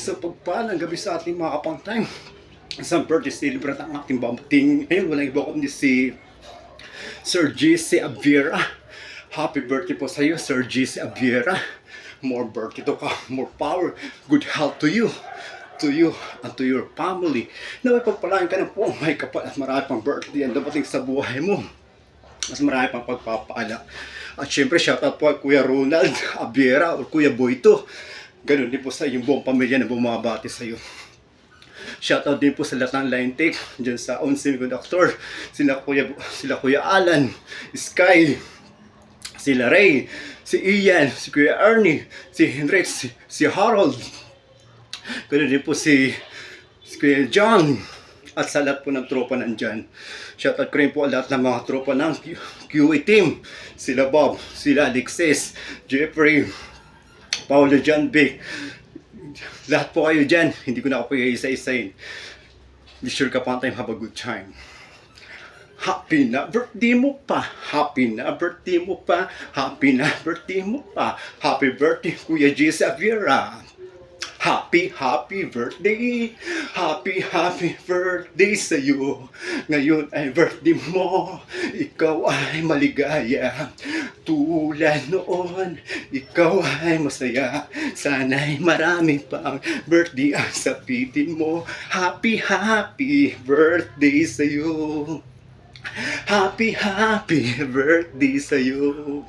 Sa pagpalang gabi sa ating mga kapantay. Isang birthday celebrate ang ating bamting. Ngayon, walang iba kundi si Sir G.C. Aviera. Happy birthday po sa iyo, Sir G.C. Aviera. More birthday to ka, more power, good health to you and to your family. Na may pagpalain ka na po, may kapal at marami pang birthday ang dapating sa buhay mo. Mas marami pang pagpapaala. At syempre, shoutout po kay Kuya Ronald Aviera o Kuya Boyto. Ganun din po sa iyong buong pamilya na bumabati sa iyo. Shoutout din po sa lahat ng line take dyan sa On Semiconductor. Sila Kuya Alan, Sky, sila Ray, si Ian, si Kuya Ernie, si Henrik, si Harold. Ganun din po si Kuya John. At sa lahat po ng tropa nandyan. Shoutout ko rin po lahat ng mga tropa ng QA team. Sila Bob, sila Alexis, Jeffrey, Paolo John Vic. Lahat po kayo dyan. Hindi ko na ako isa-isain. Be sure ka pa time, have a good time. Happy na birthday mo pa. Happy na birthday mo pa. Happy na birthday mo pa. Happy birthday, Kuya G.C. Aviera. Happy birthday. Happy birthday sa iyo. Ngayon ay birthday mo. Ikaw ay maligaya. Tulad noon, ikaw ay masaya. Sana'y marami pang birthday ang sapitin mo. Happy birthday sa iyo. Happy birthday sa iyo.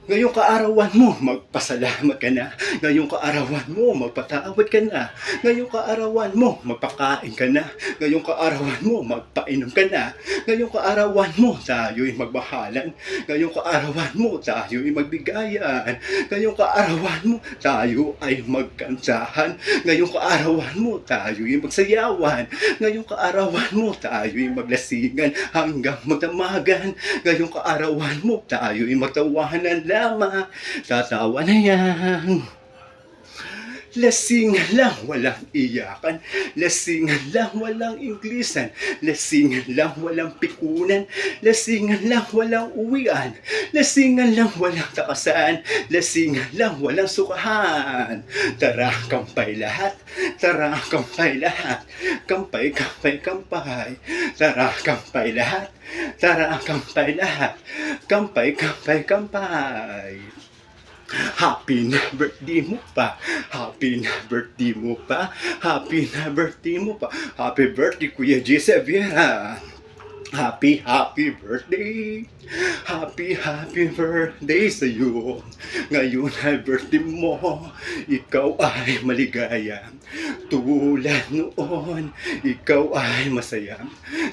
Ngayong kaarawan mo, magpasalamat ka na. Ngayong kaarawan mo, magpatawad ka na. Ngayong kaarawan mo, magpakain ka na. Ngayong kaarawan mo, magpainom ka na. Ngayong kaarawan mo, tayo'y magbahalan. Ngayong kaarawan mo, tayo'y magbigayan. Ngayong kaarawan mo, tayo ay magkantahan. Ngayong kaarawan mo, tayo'y magsayawan. Ngayong kaarawan mo, tayo'y maglasingan hanggang magdamagan. Ngayong kaarawan mo, tayo'y magtawanan lamang, tatawa na yan. Lasingan lang, walang iyakan. Lasingan lang, walang Inglesan. Lasingan lang, walang pikunan. Lasingan lang, walang uwian. Lasingan lang, walang takasan. Lasingan lang, walang sukahan. Tara, kampay lahat. Tara, kampay lahat. Kampay, kampay, kampay. Tara, kampay lahat. Tara, kampay lahat. Kampay, kampay, kampay. Happy na birthday mo pa. Happy na birthday mo pa. Happy na birthday mo pa. Happy birthday, Kuya G.C. Aviera. Happy birthday. Happy birthday sa iyo. Ngayon ay birthday mo. Ikaw ay maligaya. Tulad noon, ikaw ay masaya.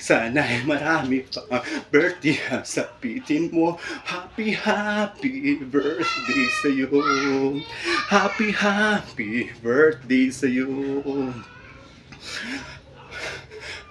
Sana'y marami pa birthday ang sapitin mo. Happy birthday sa iyo. Happy birthday sa iyo.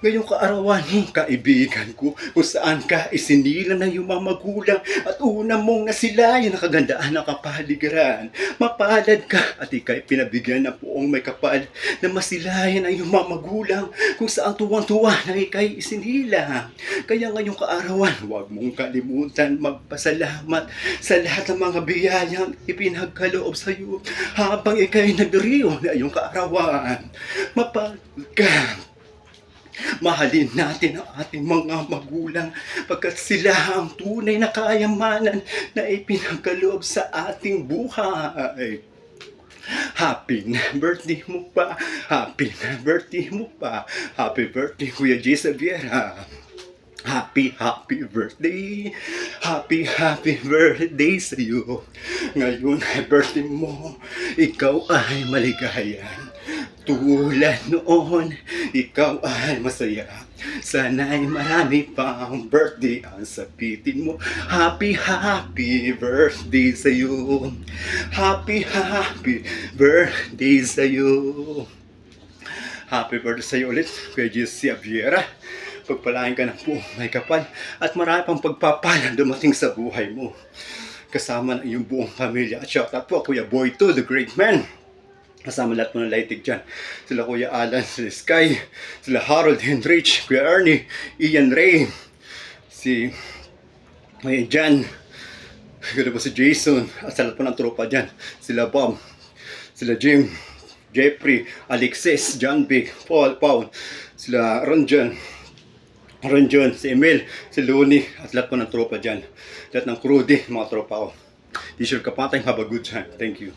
Ngayong kaarawan mo, kaibigan ko, kung saan ka isinilang ng iyong mga magulang at una mong nasilayan ang kagandaan ng kapaligiran. Mapalad ka at ika'y pinabigyan ng poong may kapal na masilayan ang iyong mga magulang kung saan tuwang-tuwa na ika'y isinilang. Kaya ngayong kaarawan, huwag mong kalimutan magpasalamat sa lahat ng mga biyayang ipinagkaloob sa iyo habang ika'y nagdiriyo na iyong kaarawan. Mapalad ka. Mahalin natin ang ating mga magulang pagkat sila ang tunay na kayamanan na ipinagkaloob sa ating buhay. Happy na birthday mo pa. Happy na birthday mo pa. Happy birthday, Kuya G.C. Aviera. Happy birthday. Happy birthday sa iyo. Ngayon ay birthday mo. Ikaw ay maligayan. Tulad noon, ikaw ay masaya. Sana'y marami pang birthday ang sapitin mo. Happy birthday sa iyo. Happy birthday sa iyo. Happy birthday sa iyo ulit, Kuya G.C. Aviera. Pagpalain ka ng po may kapal at marami pang pagpapalang dumating sa buhay mo. Kasama ng iyong buong pamilya. At shoutout po, Kuya Boyto, the great man. Kasama lahat mo ng lightig dyan. Sila Kuya Alan, sila Sky, sila Harold, Henrich, Kuya Ernie, Ian Ray, si Kuya Jan, gano'n po si Jason, at sa lahat po ng tropa dyan. Sila Bob, sila Jim, Jeffrey, Alexis, John Big, Paul, sila Ranjan, si Emil, si Looney, at lahat po ng tropa dyan. Lahat ng crew din, mga tropa ko. T-shirt Kapatay, have a good time. Thank you.